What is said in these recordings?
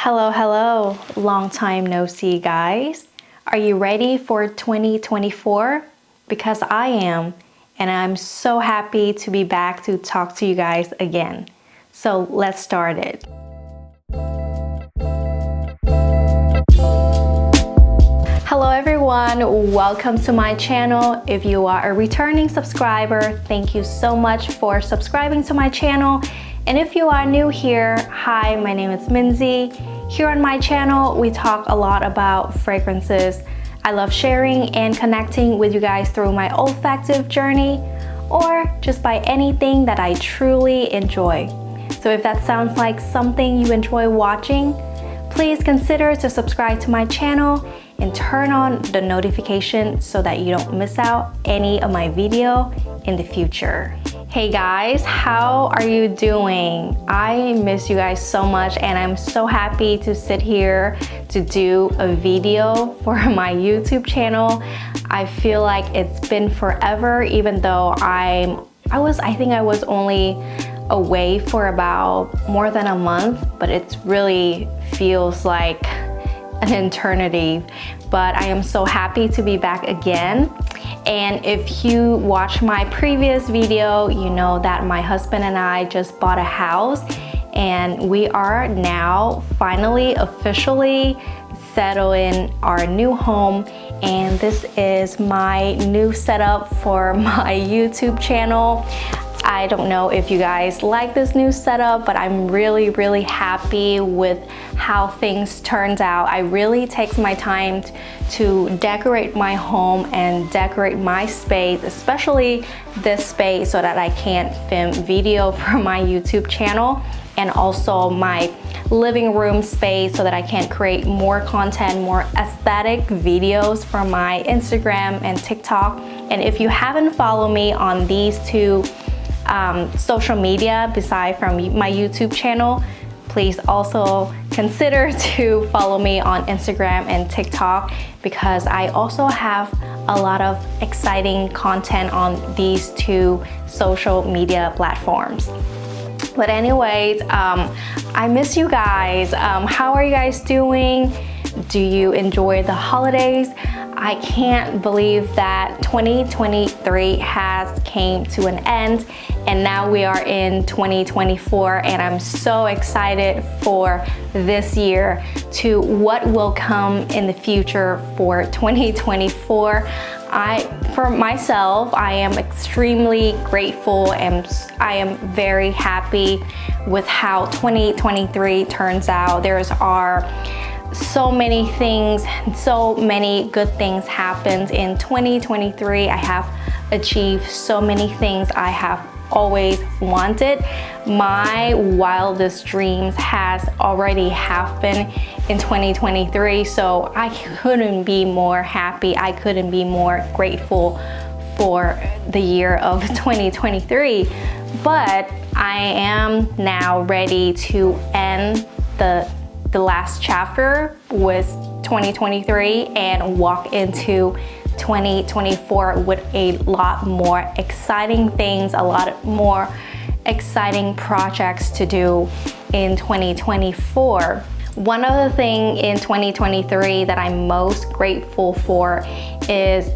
Hello, long time no see, guys. Are you ready for 2024? Because I am, and I'm so happy to be back to talk to you guys again. So let's start it. Hello everyone, welcome to my channel. If you are a returning subscriber, thank you so much for subscribing to my channel. And if you are new here, hi, my name is Minzy. Here on my channel, we talk a lot about fragrances. I love sharing and connecting with you guys through my olfactive journey or just by anything that I truly enjoy. So if that sounds like something you enjoy watching, please consider to subscribe to my channel and turn on the notification so that you don't miss out any of my video in the future. Hey guys, how are you doing? I miss you guys so much and I'm so happy to sit here to do a video for my YouTube channel. I feel like it's been forever, even though I think I was only away for about more than a month, but it really feels like an eternity. But I am so happy to be back again. And if you watch my previous video, you know that my husband and I just bought a house and we are now finally officially settled in our new home. And this is my new setup for my YouTube channel. I don't know if you guys like this new setup, but I'm really happy with how things turned out. I really take my time to decorate my home and decorate my space, especially this space, so that I can film video for my YouTube channel, and also my living room space so that I can create more content, more aesthetic videos for my Instagram and TikTok. And if you haven't followed me on these two social media beside from my YouTube channel, please also consider to follow me on Instagram and TikTok, because I also have a lot of exciting content on these two social media platforms. But anyways, I miss you guys. How are you guys doing? Do you enjoy the holidays? I can't believe that 2023 has came to an end and now we are in 2024, and I'm so excited for this year to what will come in the future for 2024. For myself, I am extremely grateful and I am very happy with how 2023 turns out. There's so many things, so many good things happened in 2023. I have achieved so many things I have always wanted. My wildest dreams has already happened in 2023, so I couldn't be more happy. I couldn't be more grateful for the year of 2023. But I am now ready to end the last chapter with 2023 and walk into 2024 with a lot more exciting things, a lot more exciting projects to do in 2024. One other thing in 2023 that I'm most grateful for is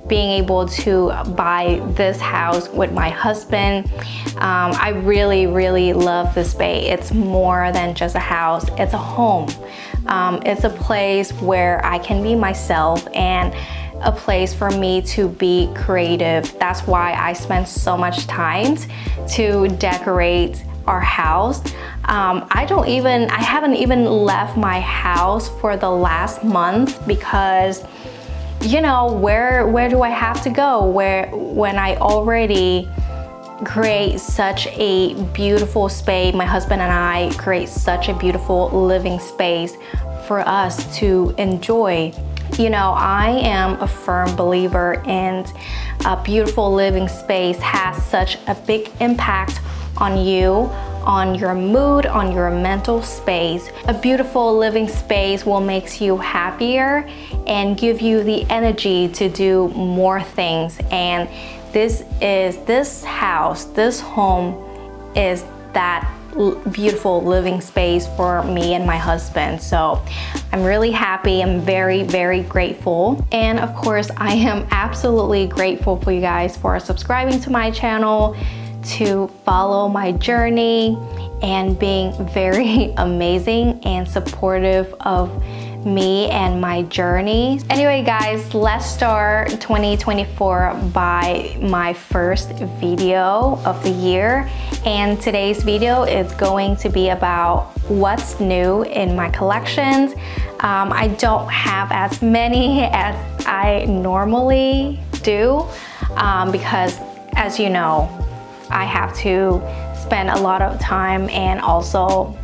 being able to buy this house with my husband. I really love this space. It's more than just a house, it's a home. It's a place where I can be myself and a place for me to be creative. That's why I spend so much time to decorate our house. I haven't even left my house for the last month because, you know, where do I have to go when I already create such a beautiful space? My husband and I create such a beautiful living space for us to enjoy. You know, I am a firm believer in a beautiful living space has such a big impact on you, on your mood, on your mental space. A beautiful living space will make you happier and give you the energy to do more things. And this house, this home is that beautiful living space for me and my husband. So I'm really happy. I'm very, very grateful. And of course, I am absolutely grateful for you guys for subscribing to my channel, to follow my journey, and being very amazing and supportive of me and my journey. Anyway guys, let's start 2024 by my first video of the year. And today's video is going to be about what's new in my collections. I don't have as many as I normally do because, as you know, I have to spend a lot of time and also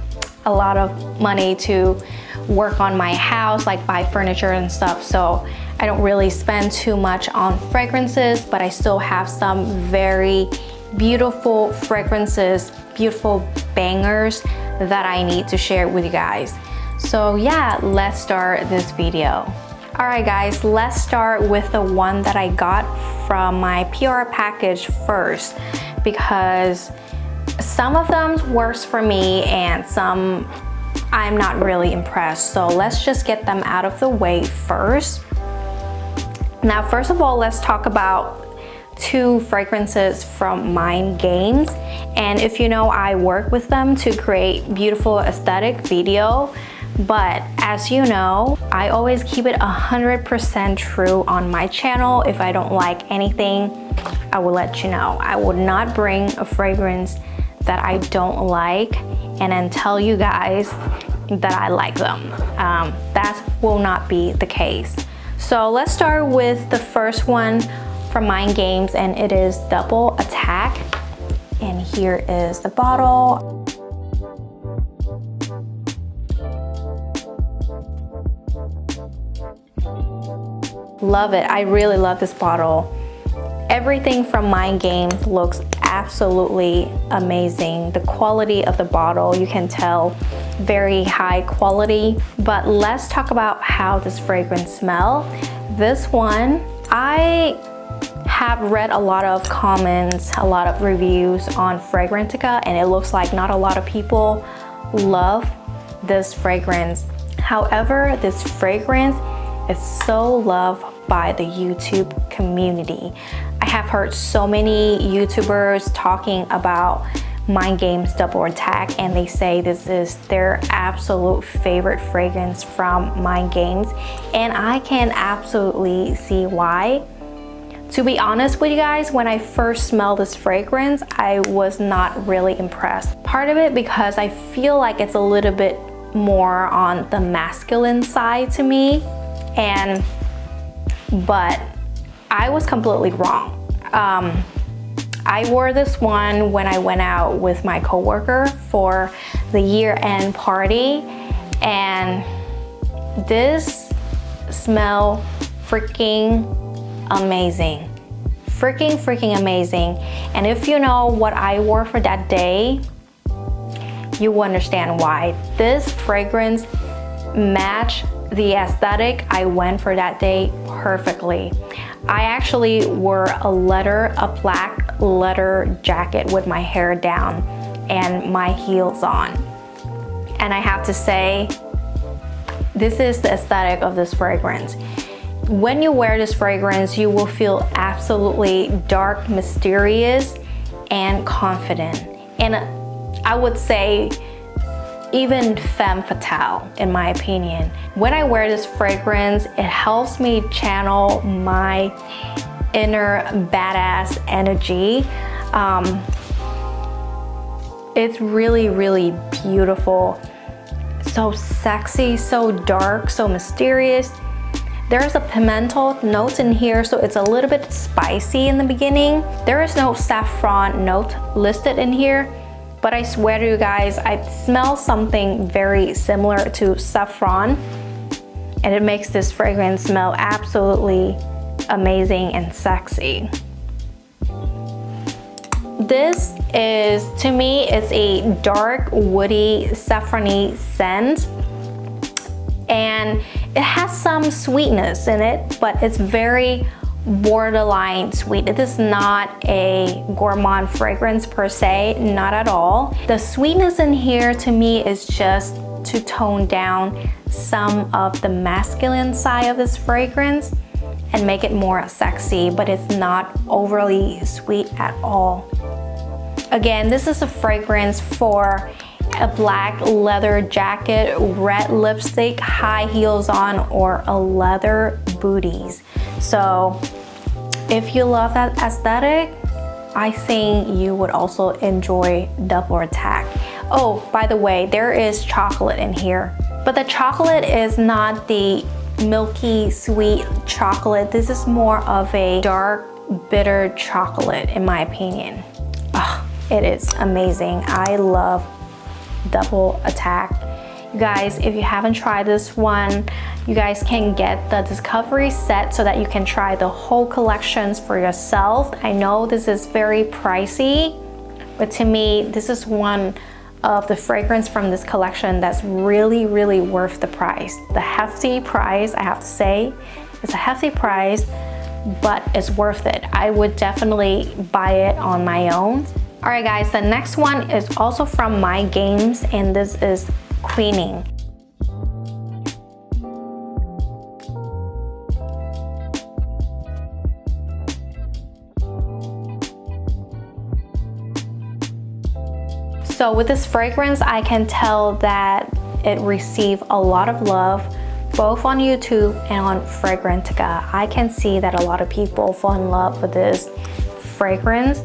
a lot of money to work on my house, like buy furniture and stuff. So I don't really spend too much on fragrances, but I still have some very beautiful fragrances, beautiful bangers that I need to share with you guys. So yeah, let's start this video. All right guys, let's start with the one that I got from my PR package first, because some of them works for me and some I'm not really impressed. So let's just get them out of the way first. Now, first of all, let's talk about two fragrances from Mind Games. And if you know, I work with them to create beautiful aesthetic video. But as you know, I always keep it 100% true on my channel. If I don't like anything, I will let you know. I would not bring a fragrance that I don't like and then tell you guys that I like them. That will not be the case. So let's start with the first one from Mind Games, and it is Double Attack. And here is the bottle. Love it. I really love this bottle. Everything from Mind Games looks absolutely amazing. The quality of the bottle, you can tell, very high quality. But let's talk about how this fragrance smells. This one, I have read a lot of comments, a lot of reviews on Fragrantica, and it looks like not a lot of people love this fragrance. However, this fragrance is so loved by the YouTube community. I have heard so many YouTubers talking about Mind Games Double Attack, and they say this is their absolute favorite fragrance from Mind Games, and I can absolutely see why. To be honest with you guys, when I first smelled this fragrance, I was not really impressed. Part of it because I feel like it's a little bit more on the masculine side to me, but I was completely wrong. I wore this one when I went out with my coworker for the year-end party, and this smelled freaking amazing. Freaking amazing. And if you know what I wore for that day, you will understand why. This fragrance matched the aesthetic I went for that day perfectly. I actually wore a black leather jacket with my hair down and my heels on. And I have to say, this is the aesthetic of this fragrance. When you wear this fragrance, you will feel absolutely dark, mysterious, and confident. And I would say even femme fatale, in my opinion. When I wear this fragrance, it helps me channel my inner badass energy. It's really beautiful. So sexy, so dark, so mysterious. There's a pimento note in here, so it's a little bit spicy in the beginning. There is no saffron note listed in here, but I swear to you guys, I smell something very similar to saffron, and it makes this fragrance smell absolutely amazing and sexy. This is, to me, it's a dark, woody, saffron-y scent, and it has some sweetness in it, but it's very borderline sweet. It is not a gourmand fragrance per se, not at all. The sweetness in here to me is just to tone down some of the masculine side of this fragrance and make it more sexy, but it's not overly sweet at all. Again, this is a fragrance for a black leather jacket, red lipstick, high heels on, or a leather booties. So if you love that aesthetic, I think you would also enjoy Double Attack. Oh, by the way, there is chocolate in here, but the chocolate is not the milky sweet chocolate. This is more of a dark bitter chocolate in my opinion. Oh, it is amazing. I love Double Attack. You guys, if you haven't tried this one, you guys can get the discovery set so that you can try the whole collections for yourself. I know this is very pricey, but to me this is one of the fragrance from this collection that's really worth the price. The hefty price, I have to say, it's a hefty price, but it's worth it. I would definitely buy it on my own. All right guys, the next one is also from My Games, and this is Queening. So with this fragrance, I can tell that it received a lot of love both on YouTube and on Fragrantica. I can see that a lot of people fall in love with this fragrance.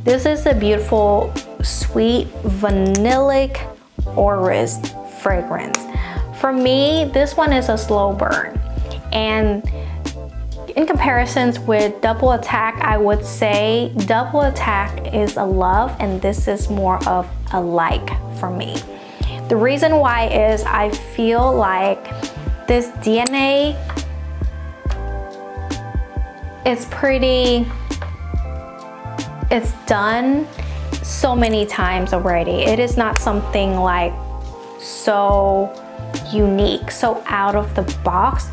This is a beautiful, sweet, vanillic orris fragrance. For me, this one is a slow burn. And in comparisons with Double Attack, I would say Double Attack is a love and this is more of a like for me. The reason why is I feel like this DNA is it's done so many times already. It is not something like so unique, so out of the box,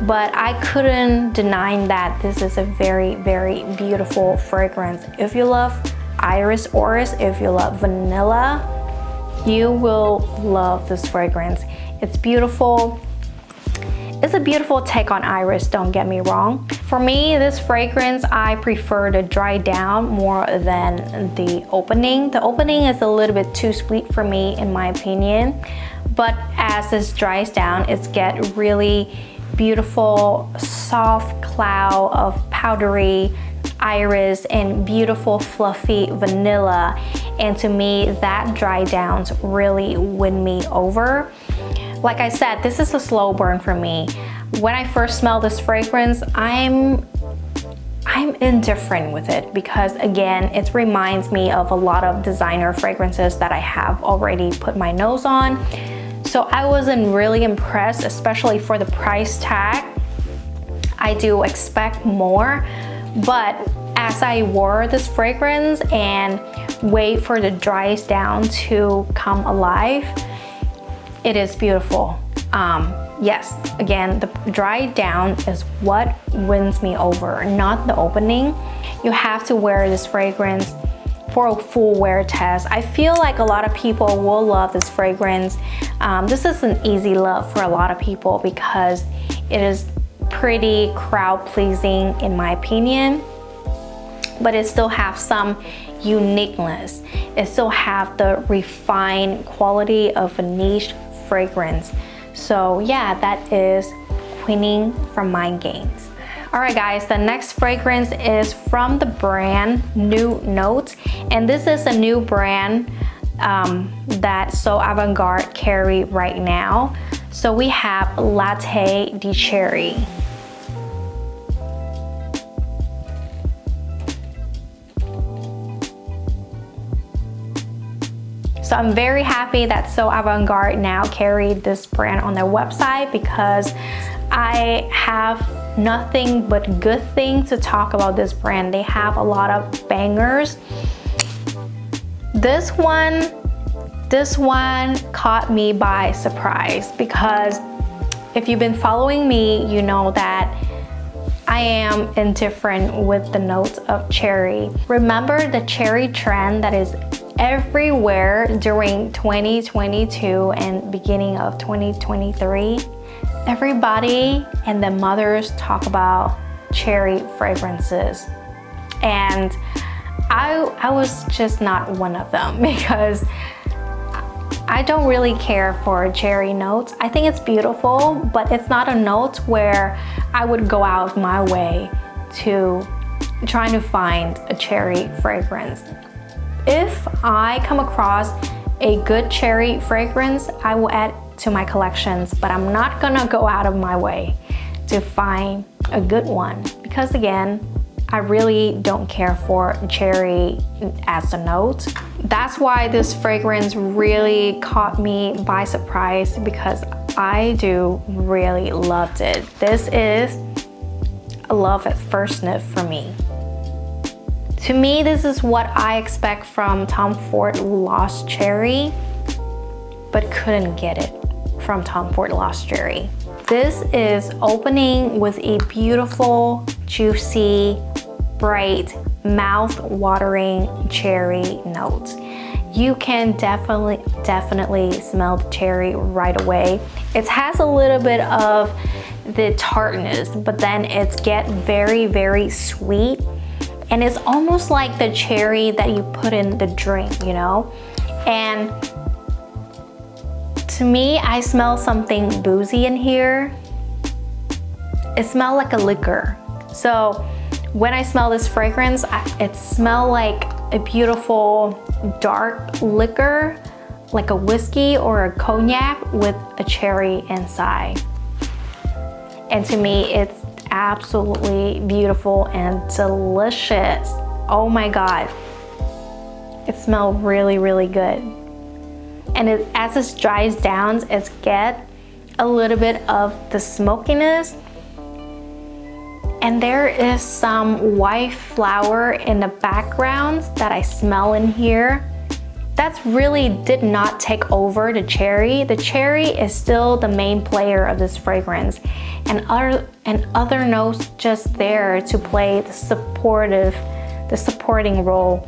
but I couldn't deny that this is a very beautiful fragrance. If you love Iris Orris, if you love vanilla, you will love this fragrance. It's beautiful. It's a beautiful take on Iris, don't get me wrong. For me, this fragrance, I prefer the dry down more than the opening. The opening is a little bit too sweet for me in my opinion, but as this dries down, it's get really beautiful, soft cloud of powdery iris and beautiful fluffy vanilla, and to me that dry downs really win me over. Like I said, this is a slow burn for me. When I first smell this fragrance, I'm indifferent with it because again, it reminds me of a lot of designer fragrances that I have already put my nose on. So I wasn't really impressed, especially for the price tag. I do expect more, but as I wore this fragrance and wait for the dries down to come alive, it is beautiful. Yes, again, the dry down is what wins me over, not the opening. You have to wear this fragrance for a full wear test. I feel like a lot of people will love this fragrance. This is an easy love for a lot of people because it is pretty crowd pleasing in my opinion, but it still has some uniqueness. It still have the refined quality of a niche fragrance. So yeah, that is Queening from My Games. All right guys, the next fragrance is from the brand New Notes, and this is a new brand that So Avant-Garde carry right now. So we have Latte de Cherry. So I'm very happy that So Avant-Garde now carry this brand on their website because I have nothing but good things to talk about this brand. They have a lot of bangers. This one caught me by surprise because if you've been following me, you know that I am indifferent with the notes of cherry. Remember the cherry trend that is everywhere during 2022 and beginning of 2023? Everybody and the mothers talk about cherry fragrances. And I was just not one of them because I don't really care for cherry notes. I think it's beautiful, but it's not a note where I would go out of my way to trying to find a cherry fragrance. If I come across a good cherry fragrance, I will add to my collections, but I'm not gonna go out of my way to find a good one because again, I really don't care for cherry as a note. That's why this fragrance really caught me by surprise because I do really loved it. This is a love at first sniff for me. To me, this is what I expect from Tom Ford Loz Cherry, but couldn't get it from Tom Ford Loz Cherry. This is opening with a beautiful, juicy, bright, mouth-watering cherry note. You can definitely smell the cherry right away. It has a little bit of the tartness, but then it's get very, very sweet. And it's almost like the cherry that you put in the drink, you know? And to me, I smell something boozy in here. It smells like a liquor. So when I smell this fragrance, it smells like a beautiful dark liquor, like a whiskey or a cognac with a cherry inside. And to me, it's absolutely beautiful and delicious. Oh my God. It smells really, really good. And as it dries down, it's get a little bit of the smokiness. And there is some white flower in the background that I smell in here. That's really did not take over the cherry. The cherry is still the main player of this fragrance. And other notes just there to play the supporting role.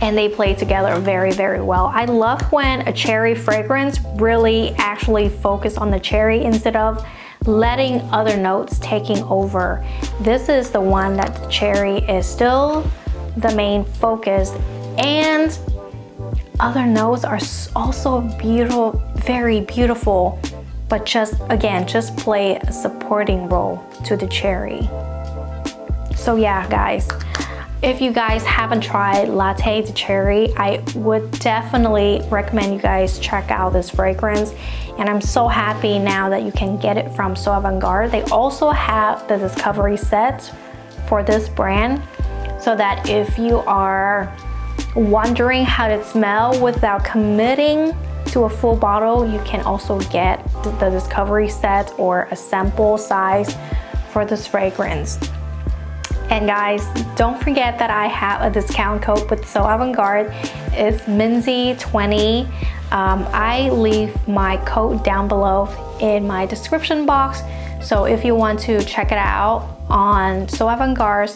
And they play together very, very well. I love when a cherry fragrance really actually focus on the cherry instead of letting other notes taking over. This is the one that the cherry is still the main focus, and other notes are also beautiful, very beautiful, but just play a supporting role to the cherry. So yeah, guys, if you guys haven't tried Latte de Cherry, I would definitely recommend you guys check out this fragrance. And I'm so happy now that you can get it from So Avant-Garde. They also have the discovery set for this brand, so that if you are wondering how to smell without committing to a full bottle, you can also get the discovery set or a sample size for this fragrance. And guys, don't forget that I have a discount code with So Avant-Garde. It's minzy20. I leave my code down below in my description box. So if you want to check it out on So Avant-Garde,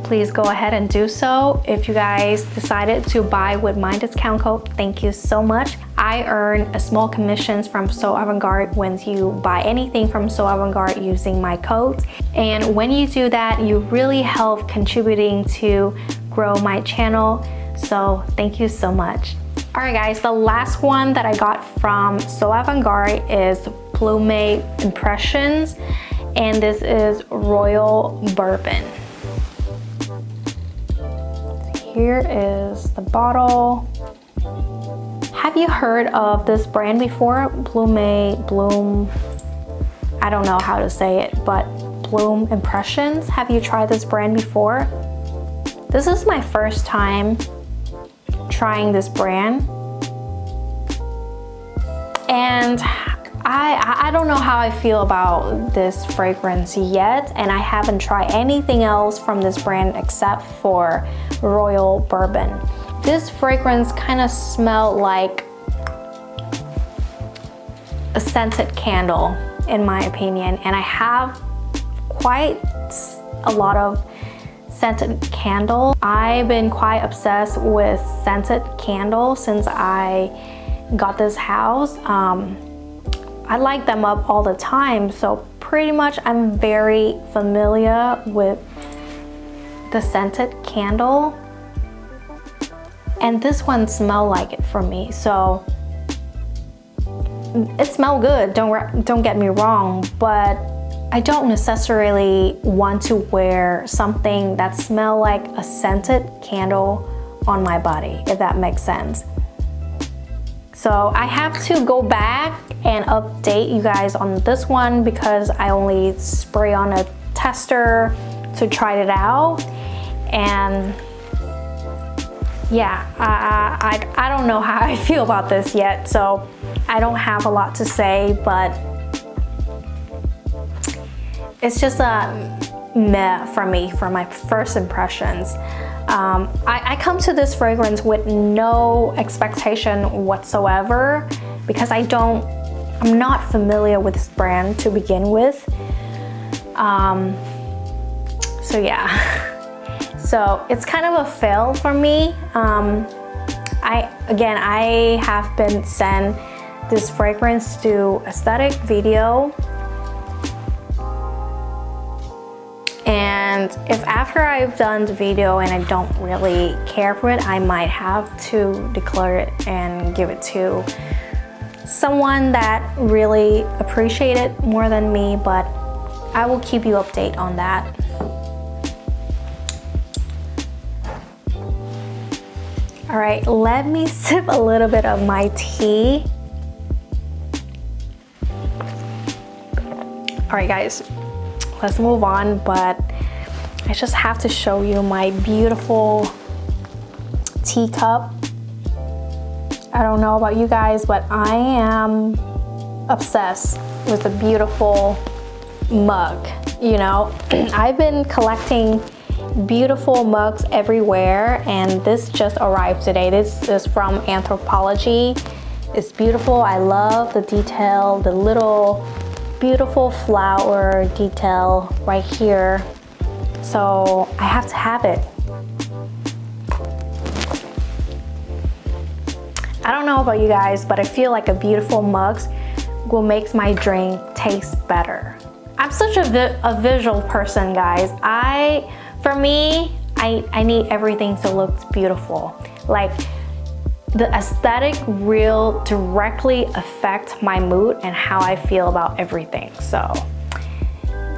please go ahead and do so. If you guys decided to buy with my discount code, thank you so much. I earn a small commissions from So Avant-Garde when you buy anything from So Avant-Garde using my codes. And when you do that, you really help contributing to grow my channel. So thank you so much. All right guys, the last one that I got from So Avant-Garde is Plume Impressions, and this is Royal Bourbon. Here is the bottle. Have you heard of this brand before? Plume, I don't know how to say it, but Plume Impressions. Have you tried this brand before? This is my first time trying this brand. And I don't know how I feel about this fragrance yet, and I haven't tried anything else from this brand except for Royal Bourbon. This fragrance kind of smelled like a scented candle in my opinion, and I have quite a lot of scented candle. I've been quite obsessed with scented candles since I got this house. I light them up all the time, so pretty much I'm very familiar with the scented candle, and this one smelled like it for me, so it smelled good, don't get me wrong, but I don't necessarily want to wear something that smells like a scented candle on my body, if that makes sense. So I have to go back and update you guys on this one because I only spray on a tester to try it out, and yeah, I don't know how I feel about this yet, so I don't have a lot to say, but it's just a meh for me for my first impressions. I come to this fragrance with no expectation whatsoever because I'm not familiar with this brand to begin with. So yeah. So it's kind of a fail for me. I have been sent this fragrance to aesthetic video, and if after I've done the video and I don't really care for it, I might have to declare it and give it to someone that really appreciates it more than me, but I will keep you updated on that. All right, let me sip a little bit of my tea. All right, guys, let's move on, but I just have to show you my beautiful teacup. I don't know about you guys, but I am obsessed with the beautiful mug. You know, I've been collecting beautiful mugs everywhere, and this just arrived today. This is from Anthropology. It's beautiful. I love the detail, the little beautiful flower detail right here, so I have to have it. I don't know about you guys, but I feel like a beautiful mug will make my drink taste better. I'm such a visual person, guys. For me, I need everything to look beautiful. Like, the aesthetic will directly affect my mood and how I feel about everything. So,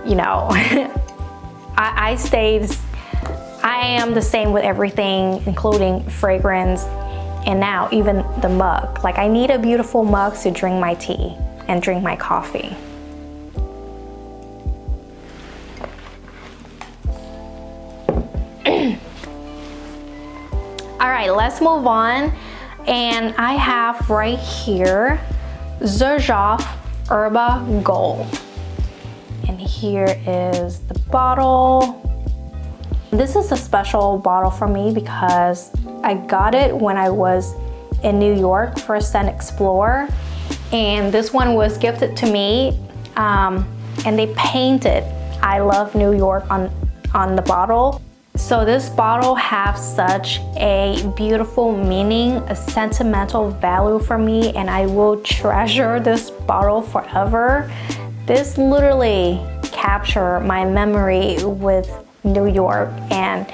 you know, I am the same with everything, including fragrance, and now even the mug. Like, I need a beautiful mug to drink my tea and drink my coffee. All right, let's move on. And I have right here Xerjoff Erba Gold. And here is the bottle. This is a special bottle for me because I got it when I was in New York for Scent Explore. And this one was gifted to me, and they painted I Love New York on the bottle. So this bottle has such a beautiful meaning, a sentimental value for me, and I will treasure this bottle forever. This literally captured my memory with New York and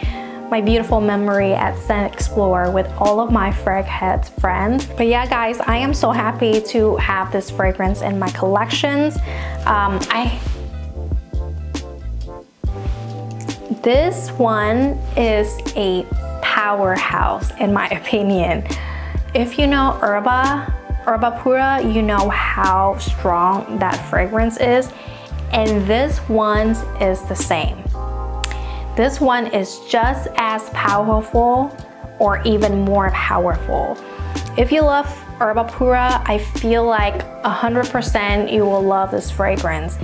my beautiful memory at Scent Explore with all of my fragheads friends. But yeah, guys, I am so happy to have this fragrance in my collections. This one is a powerhouse in my opinion. If you know Erba Pura, you know how strong that fragrance is, and this one is the same. This one is just as powerful or even more powerful. If you love Erba Pura, I feel like 100% you will love this fragrance.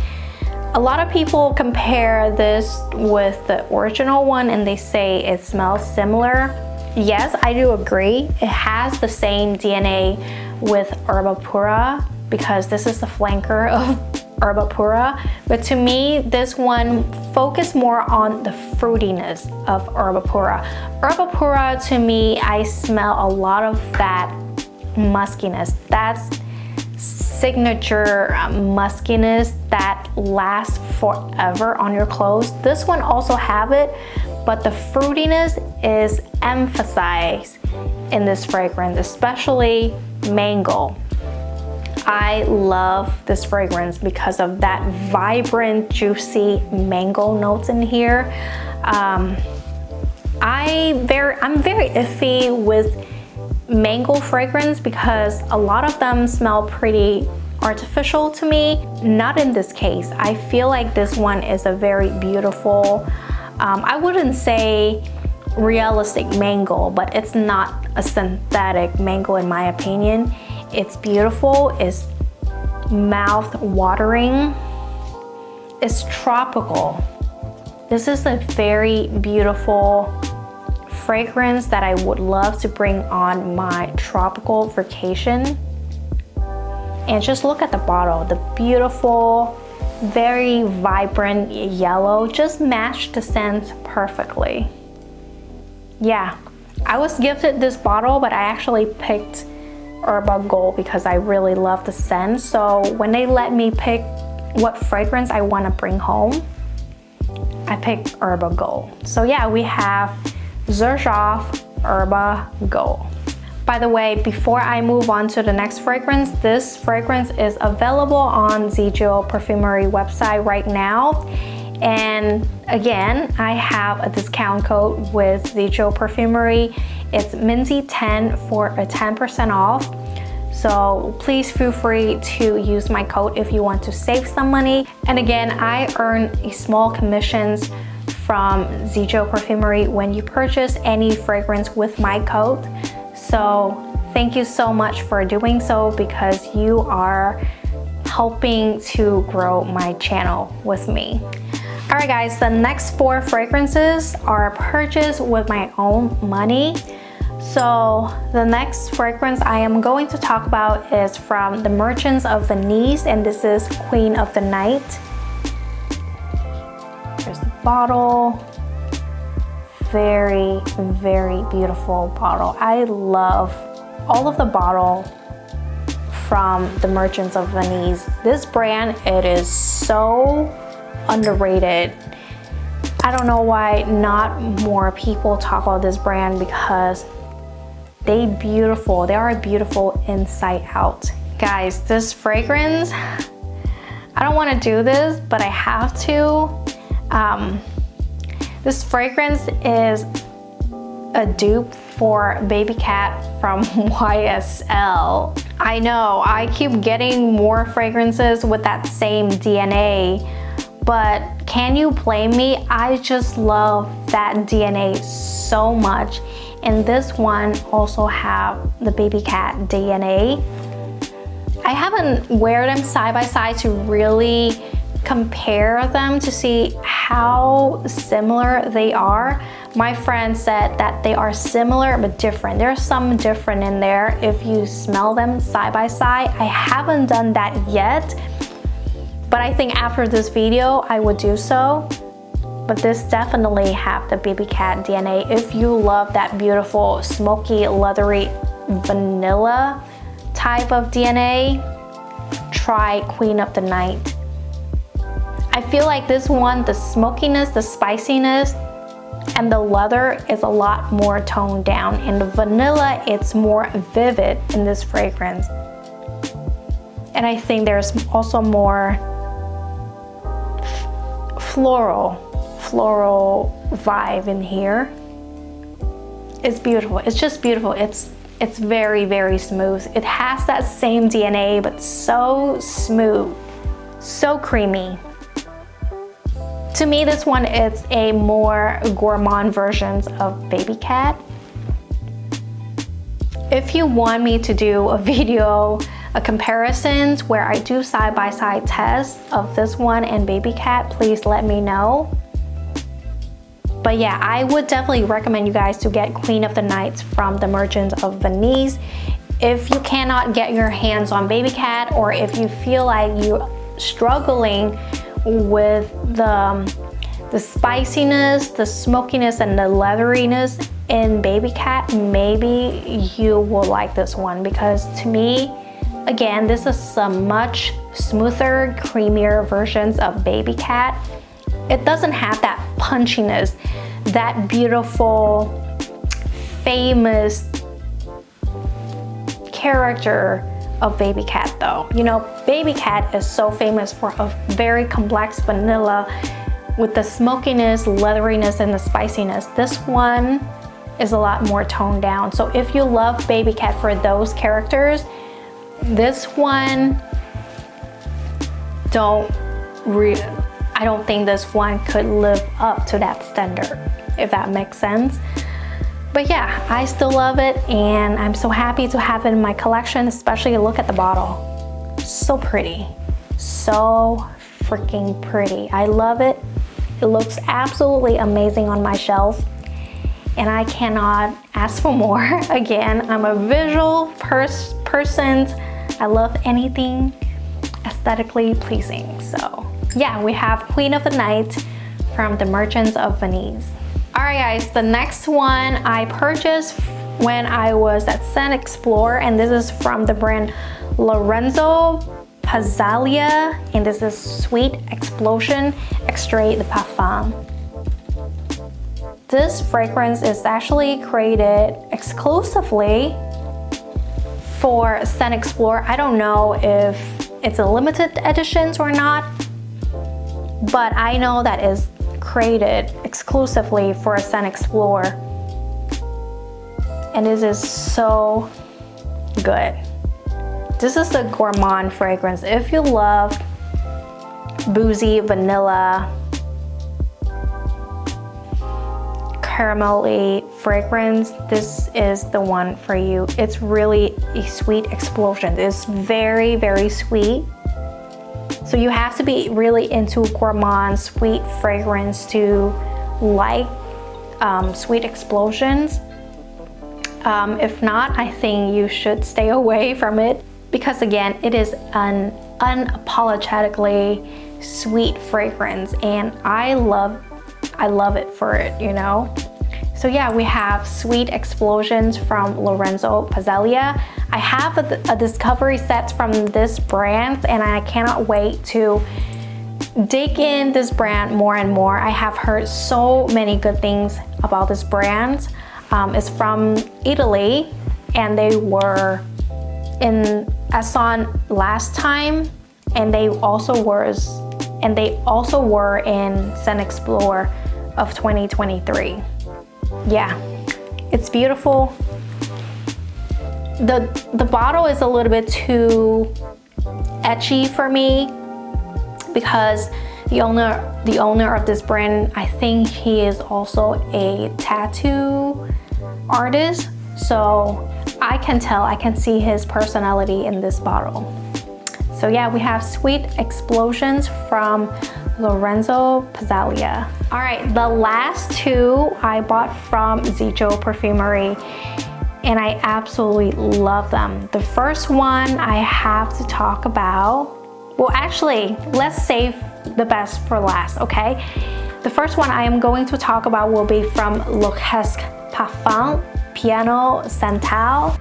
A lot of people compare this with the original one and they say it smells similar. Yes, I do agree. It has the same DNA with Erba Pura because this is the flanker of Erba Pura, but to me this one focused more on the fruitiness of Erba Pura. Erba Pura, to me, I smell a lot of that muskiness. That's signature muskiness that lasts forever on your clothes. This one also have it, but the fruitiness is emphasized in this fragrance, especially mango. I love this fragrance because of that vibrant, juicy mango notes in here. I'm very iffy with mango fragrance because a lot of them smell pretty artificial to me. Not in this case. I feel like this one is a very beautiful, I wouldn't say realistic mango, but it's not a synthetic mango in my opinion. It's beautiful, it's mouth watering, it's tropical. This is a very beautiful fragrance that I would love to bring on my tropical vacation. And just look at the bottle, the beautiful, very vibrant yellow, just matched the scent perfectly. Yeah, I was gifted this bottle, but I actually picked Erba Gold because I really love the scent. So when they let me pick what fragrance I want to bring home, I picked Erba Gold. So yeah, we have Xerjoff Erba Gold. By the way, before I move on to the next fragrance, this fragrance is available on Xplosion Perfumery website right now. And again, I have a discount code with Xplosion Perfumery. It's minzy10 for a 10% off. So please feel free to use my code if you want to save some money. And again, I earn a small commissions from Xplosion Perfumery when you purchase any fragrance with my code. So thank you so much for doing so because you are helping to grow my channel with me. Alright guys, the next 4 fragrances are purchased with my own money. So the next fragrance I am going to talk about is from the Merchants of Venice, and this is Queen of the Night. There's the bottle. Very, very beautiful bottle. I love all of the bottle from the Merchants of Venice. This brand, it is so underrated. I don't know why not more people talk about this brand because they are beautiful inside out. Guys, this fragrance, I don't want to do this, but I have to. This fragrance is a dupe for Baby Cat from YSL. I know, I keep getting more fragrances with that same DNA, but can you blame me? I just love that DNA so much. And this one also have the Baby Cat DNA. I haven't wear them side by side to really compare them to see how similar they are. My friend said that they are similar but different. There's some different in there if you smell them side by side. I haven't done that yet, but I think after this video I would do so. But this definitely have the Baby Cat DNA. If you love that beautiful smoky leathery vanilla type of DNA, try Queen of the Night. I feel like this one, the smokiness, the spiciness, and the leather is a lot more toned down, and the vanilla, it's more vivid in this fragrance. And I think there's also more floral vibe in here. It's beautiful. It's just beautiful. It's very, very smooth. It has that same DNA, but so smooth, so creamy. To me, this one is a more gourmand version of Baby Cat. If you want me to do a video, a comparisons where I do side-by-side tests of this one and Baby Cat, please let me know. But yeah, I would definitely recommend you guys to get Queen of the Night from the Merchants of Venice. If you cannot get your hands on Baby Cat, or if you feel like you struggling with the spiciness, the smokiness, and the leatheriness in Baby Cat, maybe you will like this one, because to me, again, this is a much smoother, creamier versions of Baby Cat. It doesn't have that punchiness, that beautiful, famous character of Baby Cat though. You know, Baby Cat is so famous for a very complex vanilla with the smokiness, leatheriness, and the spiciness. This one is a lot more toned down. So if you love Baby Cat for those characters, this one, I don't think this one could live up to that standard, if that makes sense. But yeah, I still love it, and I'm so happy to have it in my collection, especially look at the bottle. So pretty, so freaking pretty. I love it. It looks absolutely amazing on my shelf, and I cannot ask for more. Again, I'm a visual person. I love anything aesthetically pleasing. So yeah, we have Queen of the Night from the Merchants of Venice. Alright guys, the next one I purchased when I was at Scent Explorer, and this is from the brand Lorenzo, Pazzaglia, and this is Sweet Xplosion Extrait de Parfum. This fragrance is actually created exclusively for Scent Explorer. I don't know if it's a limited editions or not, but I know that it's created exclusively for Scent Explorer, and this is so good. This is a gourmand fragrance. If you love boozy vanilla caramelly fragrance, this is the one for you. It's really a sweet explosion. It's very, very sweet. So you have to be really into gourmand sweet fragrance to like sweet explosions. If not, I think you should stay away from it, because again, it is an unapologetically sweet fragrance, and I love it for it, you know. So yeah, we have Sweet Explosions from Lorenzo Pazzaglia. I have a discovery set from this brand, and I cannot wait to dig in this brand more and more. I have heard so many good things about this brand. It's from Italy, and they were in Asson last time, and they also were in Scent Explorer of 2023. Yeah, it's beautiful. The bottle is a little bit too etchy for me, because the owner of this brand, I think he is also a tattoo artist, so I can see his personality in this bottle. So yeah, we have Sweet Explosions from Lorenzo Pazzaglia. All right, the last two I bought from Xerjoff Perfumery, and I absolutely love them. The first one I have to talk about, well actually, let's save the best for last, okay? The first one I am going to talk about will be from Loz Pam Piano Santal.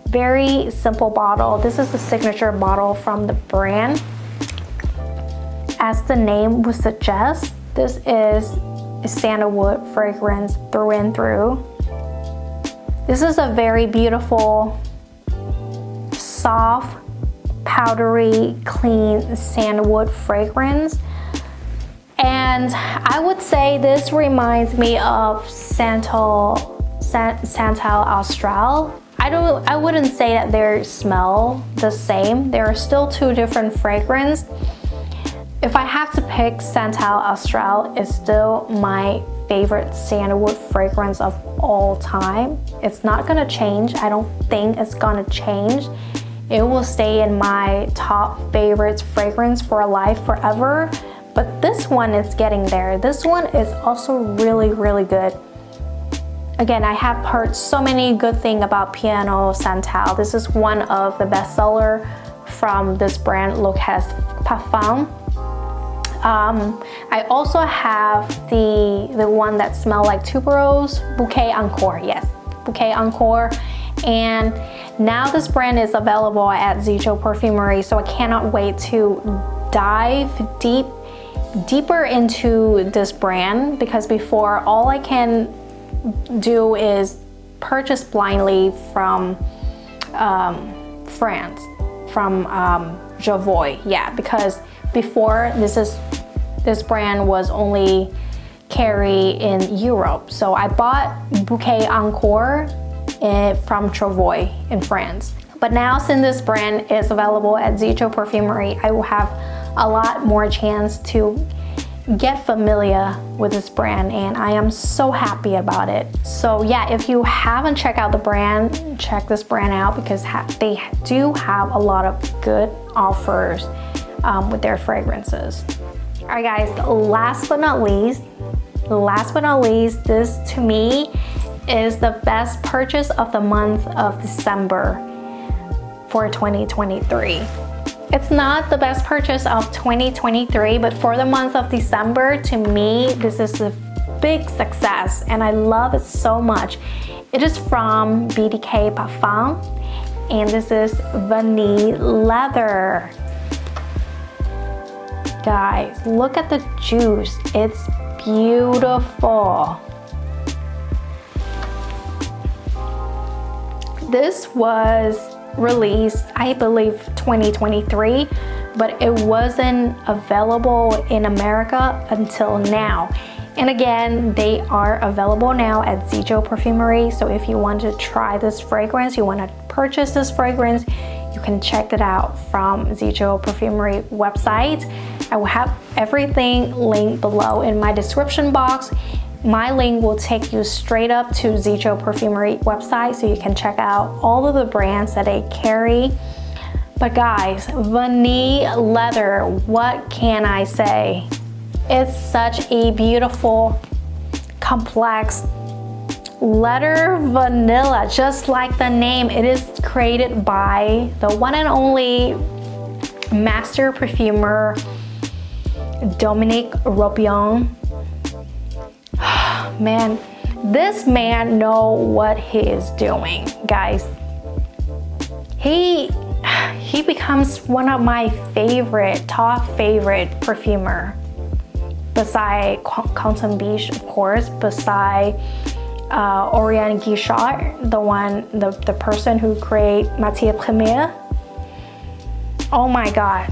Very simple bottle. This is the signature bottle from the brand. As the name would suggest, this is a sandalwood fragrance through and through. This is a very beautiful, soft, powdery, clean sandalwood fragrance. And I would say this reminds me of Santal Austral. I wouldn't say that they smell the same. There are still two different fragrances. If I have to pick, Santal Austral is still my favorite sandalwood fragrance of all time. It's not gonna change. I don't think it's gonna change. It will stay in my top favorites fragrance for life forever. But this one is getting there. This one is also really, really good. Again, I have heard so many good things about Piano Santal. This is one of the bestseller from this brand, Loz Pam. I also have the one that smells like tuberose, Bouquet Encore. Yes, Bouquet Encore. And now this brand is available at Xerjoff Perfumery, so I cannot wait to dive deeper into this brand, because before, all I can do is purchase blindly from France, from Xerjoff. Yeah, because before this brand was only carried in Europe. So I bought Bouquet Encore from Xerjoff in France. But now, since this brand is available at Xerjoff Perfumery, I will have a lot more chance to get familiar with this brand, and I am so happy about it. So yeah, if you haven't checked out the brand, check this brand out, because they do have a lot of good offers with their fragrances. All right guys, last but not least, this to me is the best purchase of the month of December for 2023. It's not the best purchase of 2023, but for the month of December, to me, this is a big success and I love it so much. It is from BDK Parfum, and this is Vanille Leather. Guys, look at the juice. It's beautiful. This was released, I believe, 2023, but it wasn't available in America until now. And again, they are available now at Xerjoff Perfumery. So if you want to try this fragrance, you want to purchase this fragrance, you can check it out from Xerjoff Perfumery website. I will have everything linked below in my description box. My link will take you straight up to Xerjoff Perfumery website, so you can check out all of the brands that they carry. But guys, Vanille Leather, what can I say? It's such a beautiful, complex leather vanilla, just like the name. It is created by the one and only master perfumer, Dominique Robion. Man, this man knows what he is doing, guys. He becomes one of my top favorite perfumer, beside Quentin Beach, of course, beside Oriane Guichard, the person who created Matière Première. Oh my God,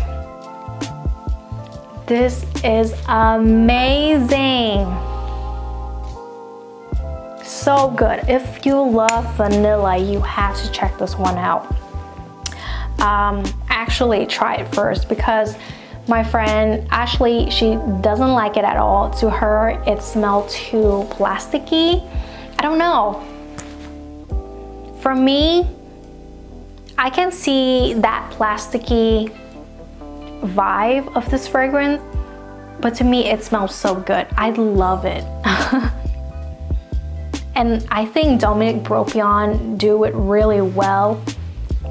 this is amazing. So good. If you love vanilla, you have to check this one out. Actually try it first, because my friend Ashley, she doesn't like it at all. To her, it smells too plasticky. I don't know. For me, I can see that plasticky vibe of this fragrance, but to me, it smells so good. I love it. And I think Dominique Robion do it really well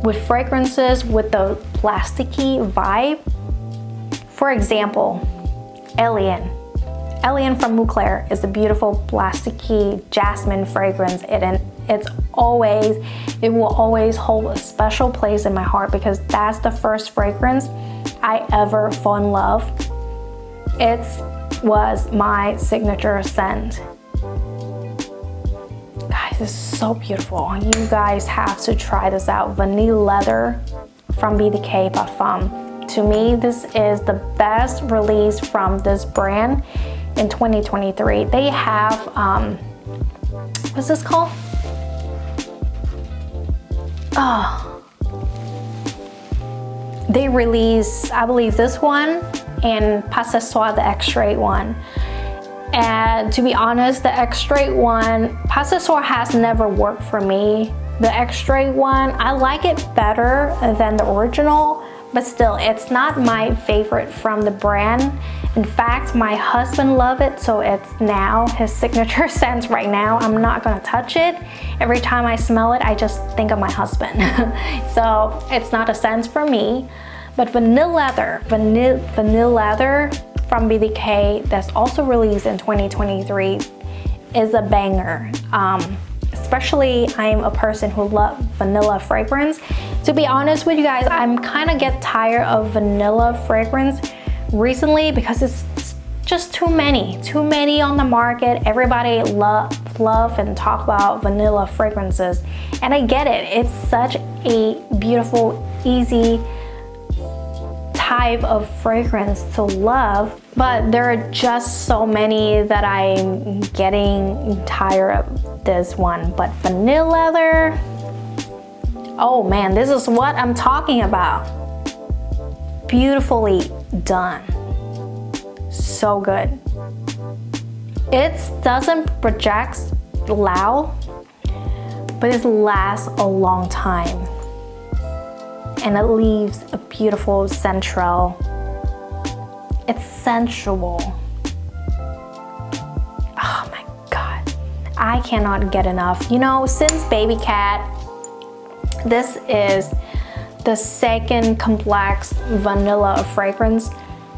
with fragrances with the plasticky vibe. For example, Alien from Mugler is a beautiful plasticky jasmine fragrance, and it will always hold a special place in my heart, because that's the first fragrance I ever fall in love. It was my signature scent. Guys, this is so beautiful. You guys have to try this out. Vanille Leather from BDK Parfum. To me, this is the best release from this brand in 2023. They have, what's this called? Oh, they release, I believe, this one and Pazzaglia, the X-Straight one. And to be honest, the X-Straight one, Pazzaglia has never worked for me. The X-Straight one, I like it better than the original, but still, it's not my favorite from the brand. In fact, my husband loves it, so it's now his signature scent right now. I'm not gonna touch it. Every time I smell it, I just think of my husband. So it's not a scent for me. But Vanille Leather from BDK, that's also released in 2023, is a banger. Especially, I'm a person who loves vanilla fragrance. To be honest with you guys, I'm kind of get tired of vanilla fragrance recently because it's just too many on the market. Everybody love and talk about vanilla fragrances, and I get it. It's such a beautiful, easy type of fragrance to love, but there are just so many that I'm getting tired of this one. But Vanille Leather, oh man, this is what I'm talking about. Beautifully done. So good. It doesn't project loud, but it lasts a long time. And it leaves a beautiful central. It's sensual. Oh my God. I cannot get enough. You know, since Baby Cat, this is the second complex vanilla fragrance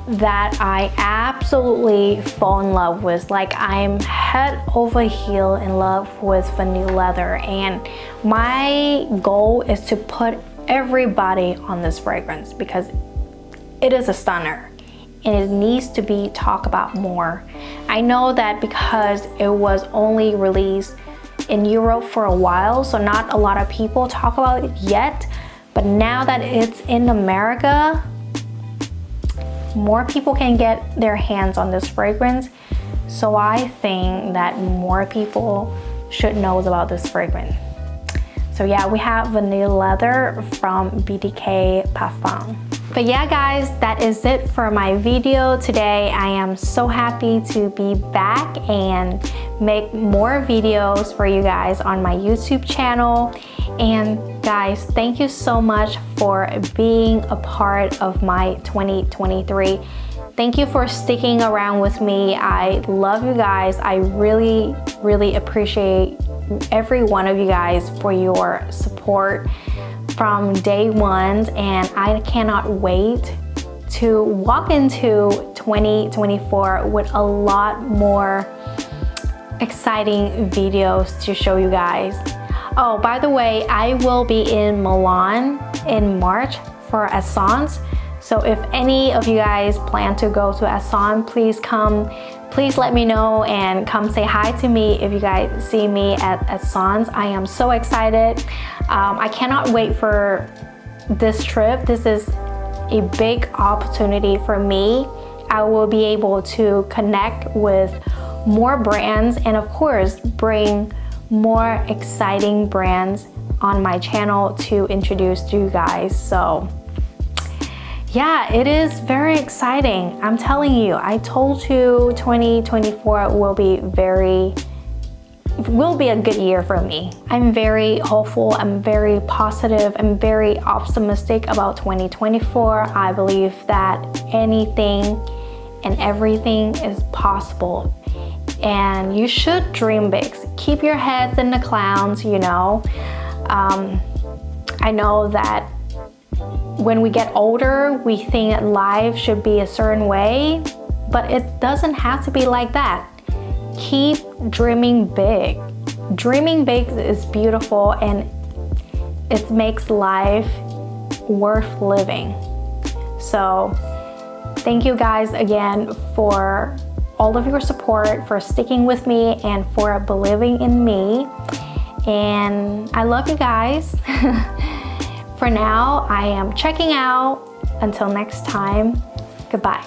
that I absolutely fall in love with. Like, I'm head over heel in love with Vanille Leather, and my goal is to put everybody on this fragrance because it is a stunner and it needs to be talked about more. I know that because it was only released in Europe for a while, so not a lot of people talk about it yet, but now that it's in America, more people can get their hands on this fragrance. So I think that more people should know about this fragrance. So yeah, we have Vanille Leather from BDK Parfum. But yeah guys, that is it for my video today. I am so happy to be back and make more videos for you guys on my YouTube channel. And guys, thank you so much for being a part of my 2023. Thank you for sticking around with me. I love you guys. I really appreciate every one of you guys for your support from day one, and I cannot wait to walk into 2024 with a lot more exciting videos to show you guys. Oh, by the way, I will be in Milan in March for AVANT. So if any of you guys plan to go to AVANT, please come. Please let me know and come say hi to me if you guys see me at AVANT. I am so excited. I cannot wait for this trip. This is a big opportunity for me. I will be able to connect with more brands and of course bring more exciting brands on my channel to introduce to you guys. So yeah, it is very exciting. I'm telling you, I told you 2024 will be a good year for me. I'm very hopeful, I'm very positive, I'm very optimistic about 2024. I believe that anything and everything is possible. And you should dream big. Keep your heads in the clouds, you know. I know that when we get older, we think that life should be a certain way, but it doesn't have to be like that. Keep dreaming big. Dreaming big is beautiful and it makes life worth living. So thank you guys again for all of your support, for sticking with me and for believing in me. And I love you guys. For now, I am checking out. Until next time, goodbye.